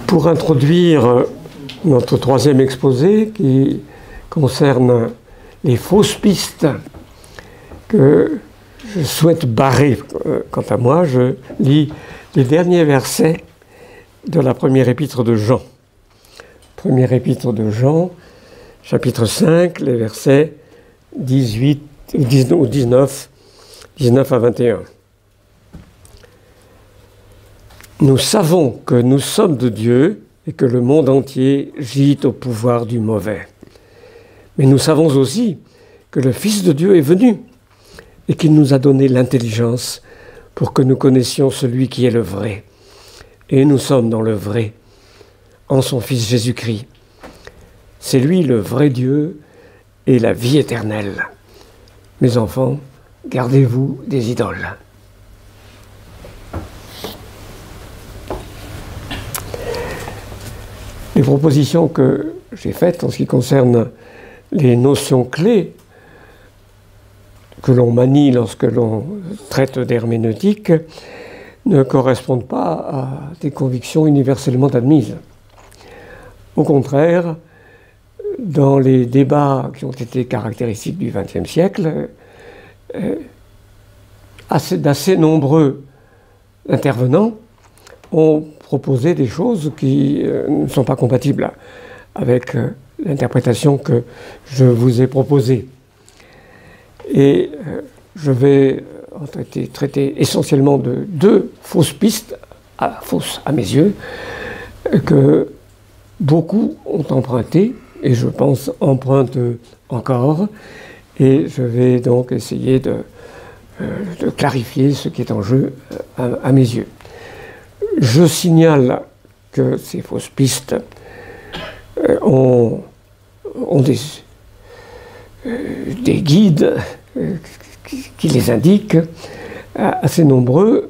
Pour introduire notre troisième exposé qui concerne les fausses pistes que je souhaite barrer, quant à moi, je lis les derniers versets de la première épître de Jean. Première épître de Jean, chapitre 5, les versets 19 à 21. Nous savons que nous sommes de Dieu et que le monde entier gît au pouvoir du mauvais. Mais nous savons aussi que le Fils de Dieu est venu et qu'il nous a donné l'intelligence pour que nous connaissions celui qui est le vrai. Et nous sommes dans le vrai, en son Fils Jésus-Christ. C'est lui le vrai Dieu et la vie éternelle. Mes enfants, gardez-vous des idoles. Les propositions que j'ai faites en ce qui concerne les notions clés que l'on manie lorsque l'on traite d'herméneutique ne correspondent pas à des convictions universellement admises. Au contraire, dans les débats qui ont été caractéristiques du XXe siècle, d'assez nombreux intervenants ont proposé des choses qui ne sont pas compatibles avec l'interprétation que je vous ai proposée. Et je vais traiter essentiellement de deux fausses pistes, fausses à mes yeux, que beaucoup ont empruntées, et je pense empruntent encore, et je vais donc essayer de clarifier ce qui est en jeu à mes yeux. Je signale que ces fausses pistes ont des guides qui les indiquent, assez nombreux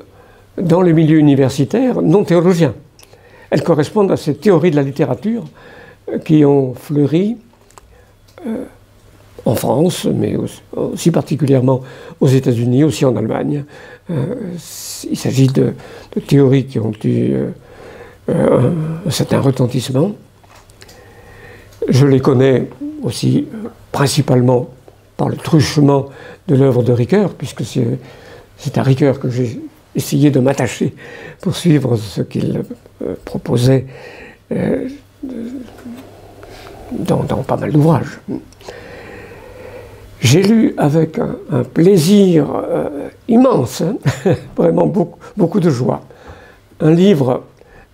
dans le milieu universitaire non théologien. Elles correspondent à ces théories de la littérature qui ont fleuri en France, mais aussi particulièrement aux États-Unis, aussi en Allemagne. Il s'agit de théories qui ont eu un certain retentissement. Je les connais aussi principalement par le truchement de l'œuvre de Ricoeur, puisque c'est à Ricoeur que j'ai essayé de m'attacher pour suivre ce qu'il proposait dans pas mal d'ouvrages. J'ai lu avec un plaisir immense, vraiment beaucoup de joie, un livre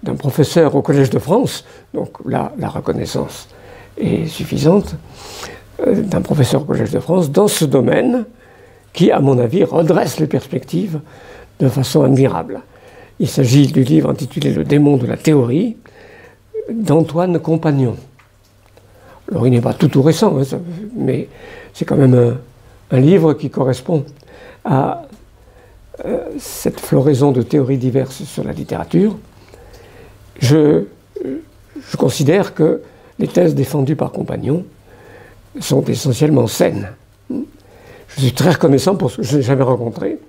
d'un professeur au Collège de France, donc là la reconnaissance est suffisante, d'un professeur au Collège de France dans ce domaine qui, à mon avis, redresse les perspectives de façon admirable. Il s'agit du livre intitulé « Le démon de la théorie » d'Antoine Compagnon. Alors il n'est pas tout récent, hein, mais c'est quand même un livre qui correspond à cette floraison de théories diverses sur la littérature. Je considère que les thèses défendues par Compagnon sont essentiellement saines. Je suis très reconnaissant pour ce que je n'ai jamais rencontré.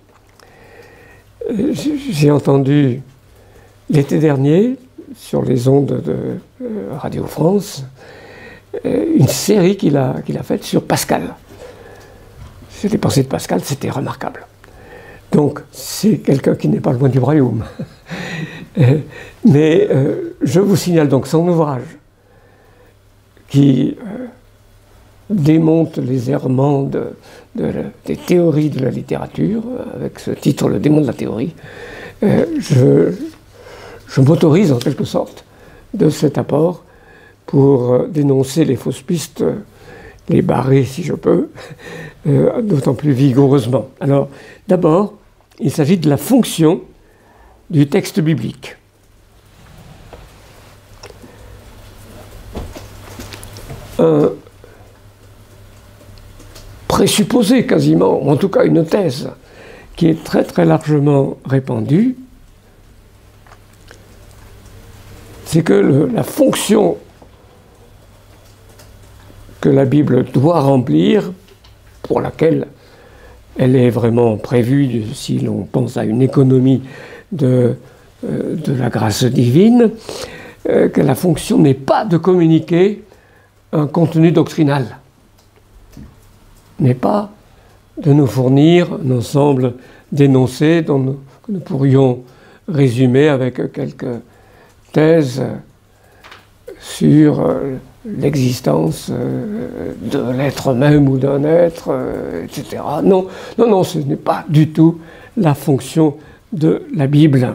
J'ai entendu l'été dernier, sur les ondes de Radio France, une série qu'il a faite sur Pascal. Sur les pensées de Pascal, c'était remarquable. Donc, c'est quelqu'un qui n'est pas loin du royaume. Mais je vous signale donc son ouvrage qui démonte les errements des théories de la littérature, avec ce titre, Le démon de la théorie. Je m'autorise en quelque sorte de cet apport pour dénoncer les fausses pistes, les barrer si je peux, d'autant plus vigoureusement. Alors, d'abord, il s'agit de la fonction du texte biblique. Un présupposé quasiment, ou en tout cas une thèse, qui est très très largement répandue, c'est que la fonction que la Bible doit remplir, pour laquelle elle est vraiment prévue si l'on pense à une économie de la grâce divine, que la fonction n'est pas de communiquer un contenu doctrinal, mais pas de nous fournir un ensemble d'énoncés que nous pourrions résumer avec quelques thèses sur l'existence de l'être même ou d'un être, etc. Non, non, non, ce n'est pas du tout la fonction de la Bible.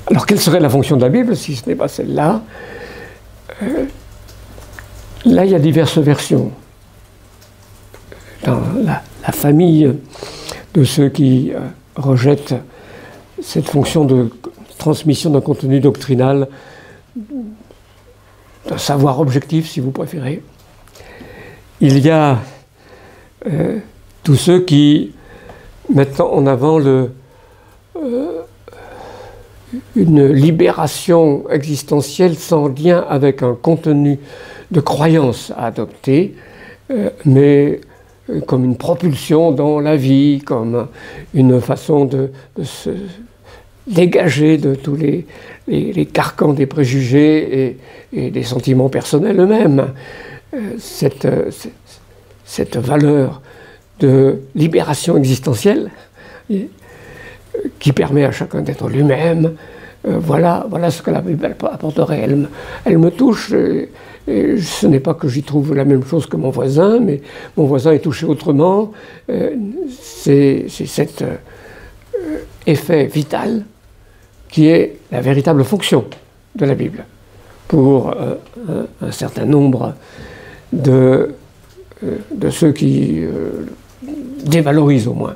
Alors, quelle serait la fonction de la Bible si ce n'est pas celle-là? Là, il y a diverses versions. Dans la famille de ceux qui rejettent cette fonction de transmission d'un contenu doctrinal, d'un savoir objectif, si vous préférez, il y a tous ceux qui mettent en avant une libération existentielle sans lien avec un contenu de croyance à adopter, mais comme une propulsion dans la vie, comme une façon de se dégager de tous les carcans des préjugés et des sentiments personnels eux-mêmes. Cette valeur de libération existentielle qui permet à chacun d'être lui-même, voilà ce que la Bible apporterait. Elle me touche, et ce n'est pas que j'y trouve la même chose que mon voisin, mais mon voisin est touché autrement. C'est cet effet vital qui est la véritable fonction de la Bible pour un certain nombre de ceux qui dévalorisent au moins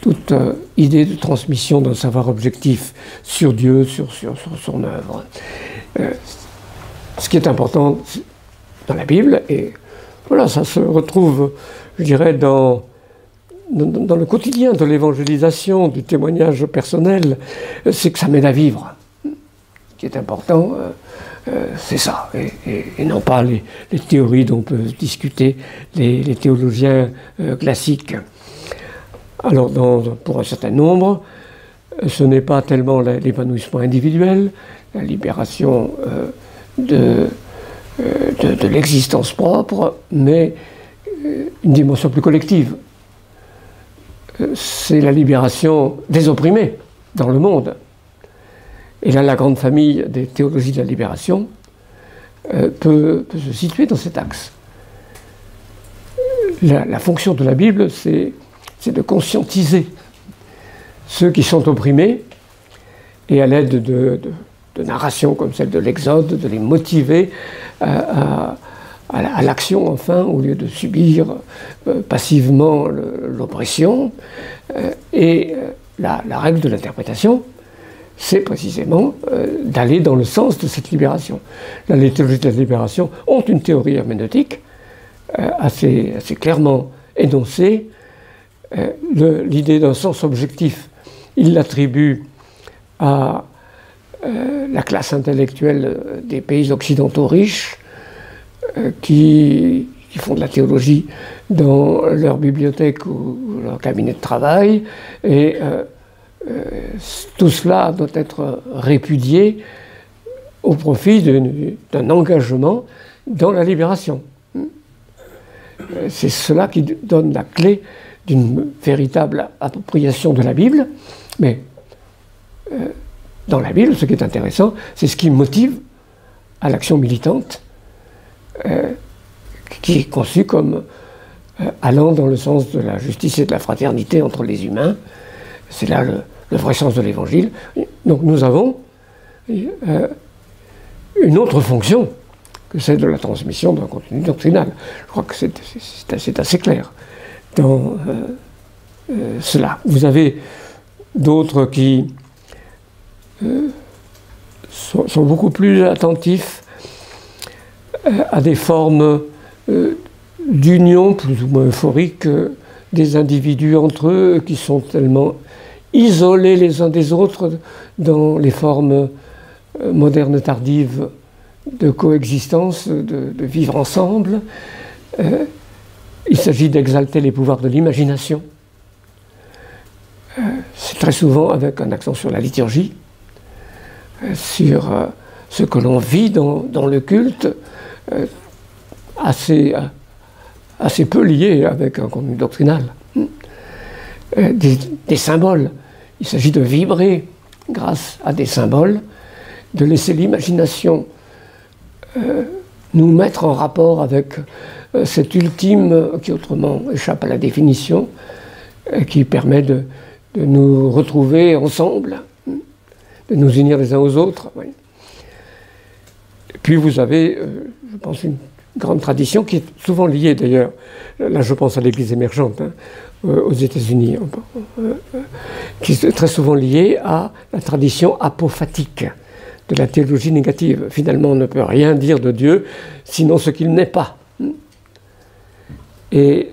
toute idée de transmission d'un savoir objectif sur Dieu, sur son œuvre. Ce qui est important dans la Bible, et voilà, ça se retrouve, je dirais, dans le quotidien de l'évangélisation, du témoignage personnel, c'est que ça m'aide à vivre. Ce qui est important, c'est ça, et non pas les théories dont peuvent discuter les théologiens classiques. Alors, pour un certain nombre, ce n'est pas tellement l'épanouissement individuel, la libération de l'existence propre, mais une dimension plus collective. C'est la libération des opprimés dans le monde. Et là, la grande famille des théologies de la libération peut se situer dans cet axe. La fonction de la Bible, c'est de conscientiser ceux qui sont opprimés, et à l'aide de narrations comme celle de l'Exode, de les motiver à l'action, enfin, au lieu de subir passivement l'oppression. Et la règle de l'interprétation, c'est précisément d'aller dans le sens de cette libération. Là, les théologies de la libération ont une théorie herméneutique assez clairement énoncée. L'idée d'un sens objectif, il l'attribue à la classe intellectuelle des pays occidentaux riches qui font de la théologie dans leur bibliothèque ou leur cabinet de travail, et tout cela doit être répudié au profit d'un engagement dans la libération. C'est cela qui donne la clé d'une véritable appropriation de la Bible, mais dans la Bible, ce qui est intéressant, c'est ce qui motive à l'action militante, qui est conçue comme allant dans le sens de la justice et de la fraternité entre les humains. C'est là le vrai sens de l'Évangile. Donc nous avons une autre fonction que celle de la transmission d'un contenu doctrinal. Je crois que c'est assez clair dans cela. Vous avez d'autres qui sont beaucoup plus attentifs à des formes d'union plus ou moins euphorique des individus entre eux, qui sont tellement isolés les uns des autres dans les formes modernes tardives de coexistence, de vivre ensemble. Il s'agit d'exalter les pouvoirs de l'imagination. c'est très souvent avec un accent sur la liturgie, sur ce que l'on vit dans le culte, assez peu lié avec un contenu doctrinal. Des symboles. Il s'agit de vibrer grâce à des symboles, de laisser l'imagination nous mettre en rapport avec cet ultime qui autrement échappe à la définition, qui permet de nous retrouver ensemble, de nous unir les uns aux autres. Oui. Et puis vous avez, je pense, une grande tradition qui est souvent liée d'ailleurs, là je pense à l'Église émergente aux États-Unis, qui est très souvent liée à la tradition apophatique de la théologie négative. Finalement, on ne peut rien dire de Dieu sinon ce qu'il n'est pas. Et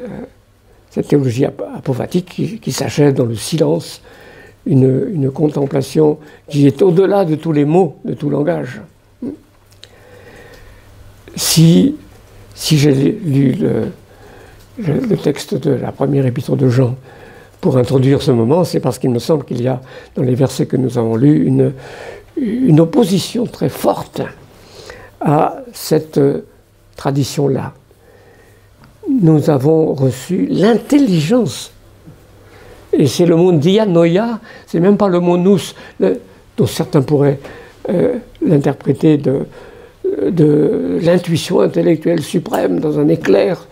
cette théologie apophatique qui s'achève dans le silence, une contemplation qui est au-delà de tous les mots, de tout langage. Si j'ai lu le texte de la première épître de Jean pour introduire ce moment, c'est parce qu'il me semble qu'il y a dans les versets que nous avons lus une opposition très forte à cette tradition-là. Nous avons reçu l'intelligence. Et c'est le mot dianoia, c'est même pas le mot nous, dont certains pourraient l'interpréter de l'intuition intellectuelle suprême dans un éclair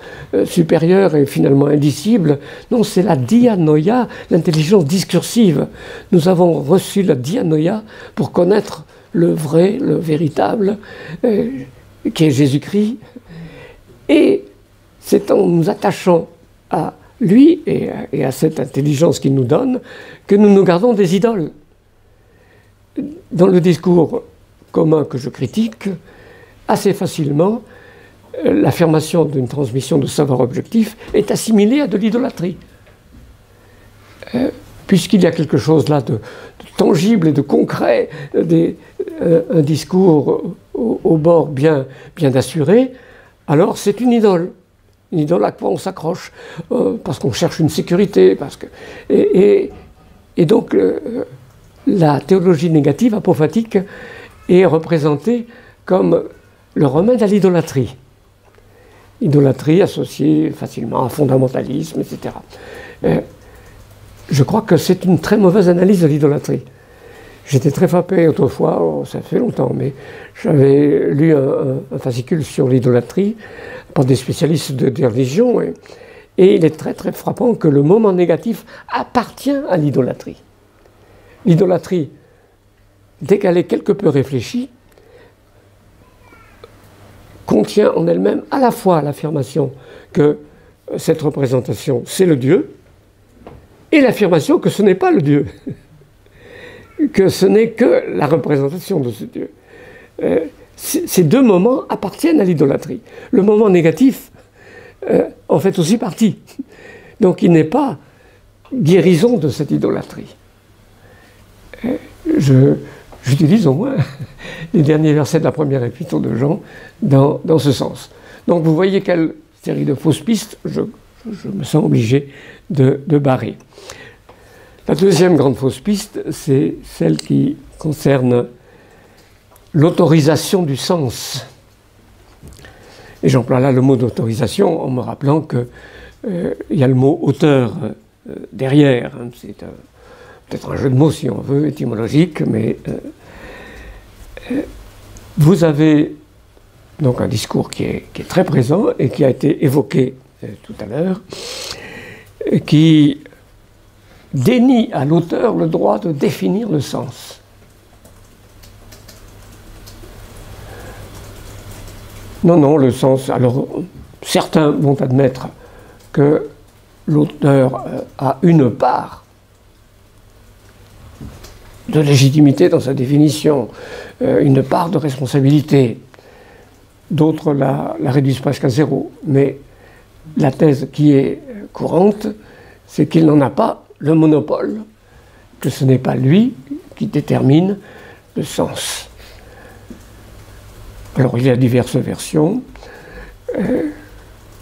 supérieur et finalement indicible. Non, c'est la dianoia, l'intelligence discursive. Nous avons reçu la dianoia pour connaître le vrai, le véritable, qui est Jésus-Christ. Et c'est en nous attachant à lui et à cette intelligence qu'il nous donne que nous nous gardons des idoles. Dans le discours commun que je critique, assez facilement, l'affirmation d'une transmission de savoir objectif est assimilée à de l'idolâtrie. Puisqu'il y a quelque chose là de tangible et de concret, un discours au bord bien assuré, alors c'est une idole. Une idole à quoi on s'accroche, parce qu'on cherche une sécurité. Et donc, la théologie négative, apophatique, est représentée comme le remède à l'idolâtrie. Idolâtrie associée facilement à fondamentalisme, etc. Je crois que c'est une très mauvaise analyse de l'idolâtrie. J'étais très frappé autrefois, ça fait longtemps, mais j'avais lu un fascicule sur l'idolâtrie par des spécialistes de religion, et il est très très frappant que le moment négatif appartient à l'idolâtrie. L'idolâtrie, dès qu'elle est quelque peu réfléchie, contient en elle-même à la fois l'affirmation que cette représentation c'est le Dieu, et l'affirmation que ce n'est pas le Dieu. Que ce n'est que la représentation de ce Dieu. Ces deux moments appartiennent à l'idolâtrie. Le moment négatif en fait aussi partie. Donc il n'est pas guérison de cette idolâtrie. J'utilise au moins les derniers versets de la première épître de Jean dans ce sens. Donc vous voyez quelle série de fausses pistes je me sens obligé de barrer. La deuxième grande fausse piste, c'est celle qui concerne l'autorisation du sens. Et j'emploie là le mot d'autorisation en me rappelant qu'il y a le mot auteur derrière. C'est peut-être un jeu de mots si on veut, étymologique, mais vous avez donc un discours qui est très présent et qui a été évoqué tout à l'heure, qui dénie à l'auteur le droit de définir le sens. Non, le sens... Alors, certains vont admettre que l'auteur a une part de légitimité dans sa définition, une part de responsabilité. D'autres la réduisent presque à zéro. Mais la thèse qui est courante, c'est qu'il n'en a pas le monopole, que ce n'est pas lui qui détermine le sens. Alors il y a diverses versions.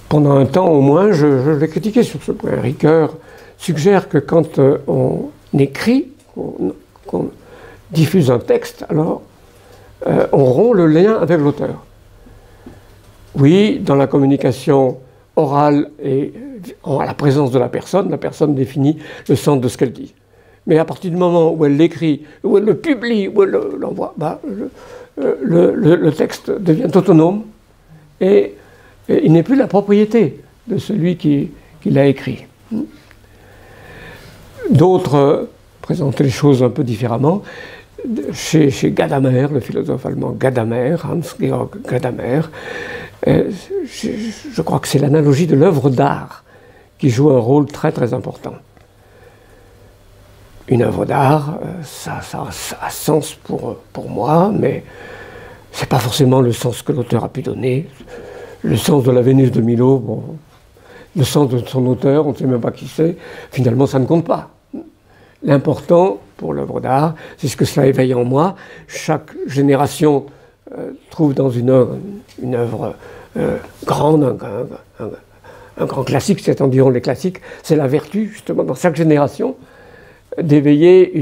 Pendant un temps au moins, je l'ai critiqué sur ce point. Ricoeur suggère que quand on écrit, qu'on diffuse un texte, alors on rompt le lien avec l'auteur. Oui, dans la communication orale et à la présence de la personne définit le sens de ce qu'elle dit. Mais à partir du moment où elle l'écrit, où elle le publie, où elle l'envoie, le texte devient autonome et il n'est plus la propriété de celui qui l'a écrit. D'autres présentent les choses un peu différemment. Chez Gadamer, le philosophe allemand Gadamer, Hans-Georg Gadamer, je crois que c'est l'analogie de l'œuvre d'art qui joue un rôle très très important. Une œuvre d'art, ça a sens pour moi, mais ce n'est pas forcément le sens que l'auteur a pu donner. Le sens de la Vénus de Milo, bon, le sens de son auteur, on ne sait même pas qui c'est, finalement ça ne compte pas. L'important pour l'œuvre d'art, c'est ce que cela éveille en moi. Chaque génération trouve dans une œuvre grande, un grand classique, c'est-à-dire diront les classiques, c'est la vertu, justement, dans chaque génération, d'éveiller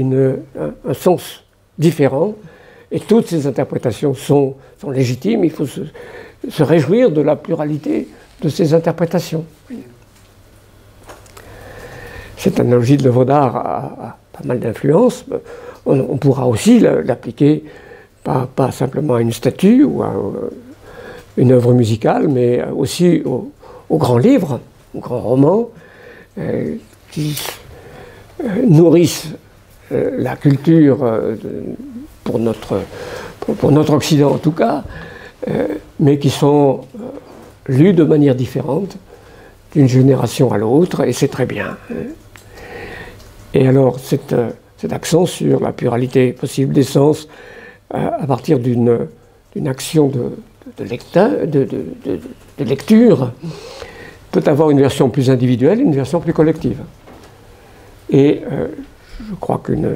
un sens différent. Et toutes ces interprétations sont légitimes, il faut se réjouir de la pluralité de ces interprétations. Cette analogie de l'œuvre d'art a pas mal d'influence. On pourra aussi l'appliquer pas simplement à une statue ou à une œuvre musicale, mais aussi aux grands livres, aux grands romans, qui nourrissent la culture pour notre Occident en tout cas, mais qui sont lus de manière différente d'une génération à l'autre, et c'est très bien. Et alors cet accent sur la pluralité possible des sens à partir d'une action de lecture peut avoir une version plus individuelle, une version plus collective. Et je crois qu'une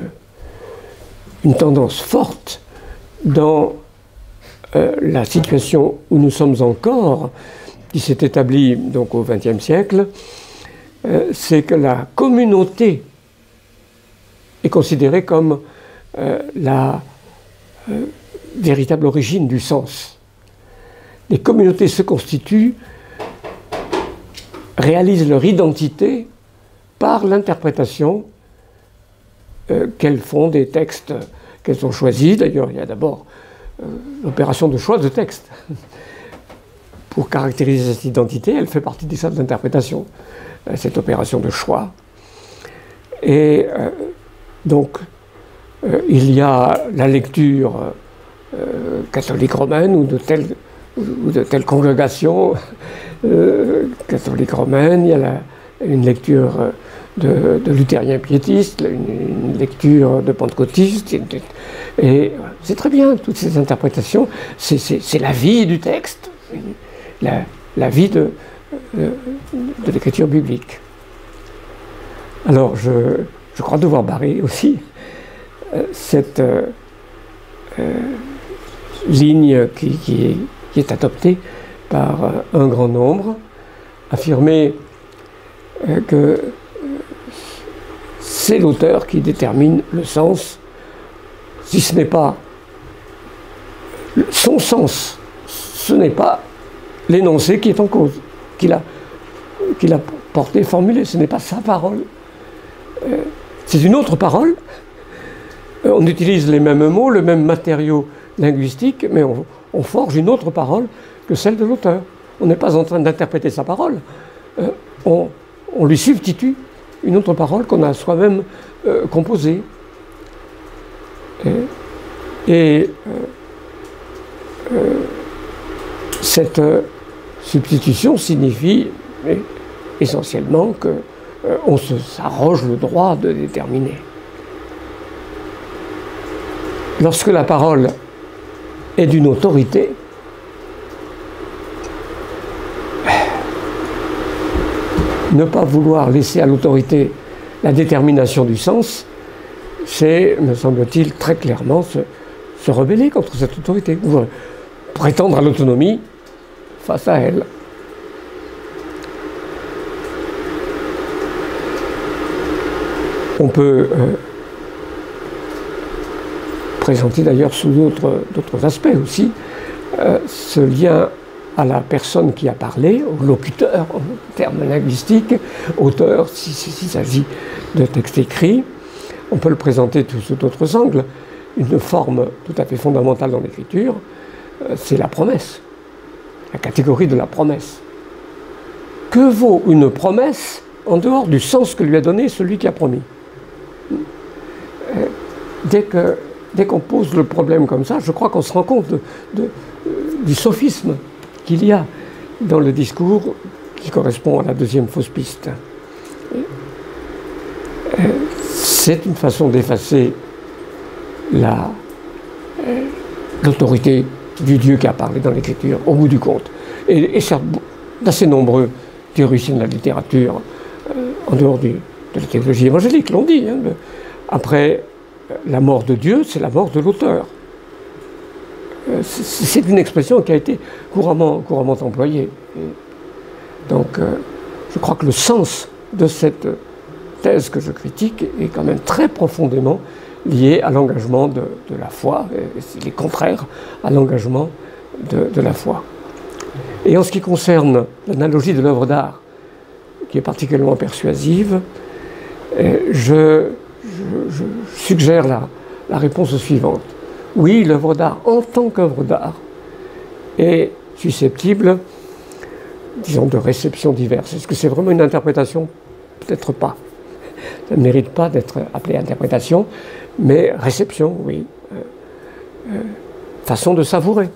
tendance forte dans la situation où nous sommes encore, qui s'est établie donc au XXe siècle, c'est que la communauté est considérée comme la véritable origine du sens. Les communautés se constituent, réalisent leur identité par l'interprétation qu'elles font des textes qu'elles ont choisis. D'ailleurs, il y a d'abord l'opération de choix de texte. Pour caractériser cette identité, elle fait partie des salles d'interprétation, cette opération de choix. Et donc, il y a la lecture catholique romaine ou de telle congrégation catholique romaine, il y a une lecture de luthériens piétistes, une lecture de pentecôtistes, et c'est très bien, toutes ces interprétations, c'est la vie du texte, la vie de l'écriture biblique. Alors, je crois devoir barrer aussi cette ligne qui est adoptée par un grand nombre, affirmer que c'est l'auteur qui détermine le sens, si ce n'est pas son sens, ce n'est pas l'énoncé qui est en cause, qu'il a porté, formulé, ce n'est pas sa parole. C'est une autre parole. On utilise les mêmes mots, le même matériau linguistique, mais on forge une autre parole que celle de l'auteur. On n'est pas en train d'interpréter sa parole, on lui substitue une autre parole qu'on a soi-même composée. Cette substitution signifie essentiellement qu'on s'arroge le droit de déterminer. Lorsque la parole est d'une autorité, ne pas vouloir laisser à l'autorité la détermination du sens, c'est, me semble-t-il, très clairement se rebeller contre cette autorité, ou prétendre à l'autonomie face à elle. On peut présenter d'ailleurs sous d'autres aspects aussi ce lien à la personne qui a parlé, au locuteur en termes linguistiques, auteur s'il s'agit de textes écrits. On peut le présenter sous d'autres angles. Une forme tout à fait fondamentale dans l'écriture, c'est la promesse, la catégorie de la promesse. Que vaut une promesse en dehors du sens que lui a donné celui qui a promis? Dès qu'on pose le problème comme ça, je crois qu'on se rend compte du sophisme qu'il y a dans le discours qui correspond à la deuxième fausse piste. C'est une façon d'effacer l'autorité du Dieu qui a parlé dans l'Écriture, au bout du compte. Et certes, d'assez nombreux théoriciens de la littérature, en dehors de la théologie évangélique, l'ont dit. Hein, après la mort de Dieu, c'est la mort de l'auteur. C'est une expression qui a été couramment employée. Donc, je crois que le sens de cette thèse que je critique est quand même très profondément lié à l'engagement de la foi, et il est contraire à l'engagement de la foi. Et en ce qui concerne l'analogie de l'œuvre d'art, qui est particulièrement persuasive, je suggère la réponse suivante. Oui, l'œuvre d'art, en tant qu'œuvre d'art, est susceptible, disons, de réceptions diverses. Est-ce que c'est vraiment une interprétation? Peut-être pas. Ça ne mérite pas d'être appelé interprétation, mais réception, oui. Façon de savourer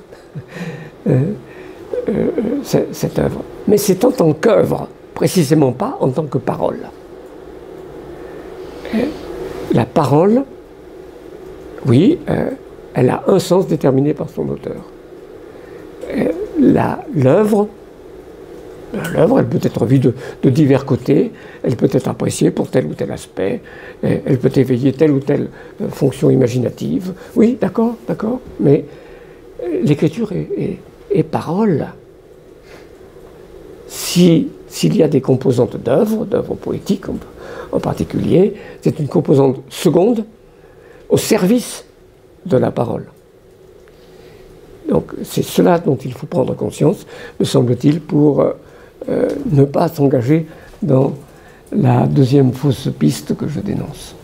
cette œuvre. Mais c'est en tant qu'œuvre, précisément pas en tant que parole. La parole, oui, elle a un sens déterminé par son auteur. L'œuvre, elle peut être vue de divers côtés, elle peut être appréciée pour tel ou tel aspect, elle peut éveiller telle ou telle fonction imaginative. Oui, d'accord, mais l'écriture est parole. S'il y a des composantes d'œuvres poétiques en particulier, c'est une composante seconde au service de la parole. Donc c'est cela dont il faut prendre conscience, me semble-t-il, pour ne pas s'engager dans la deuxième fausse piste que je dénonce.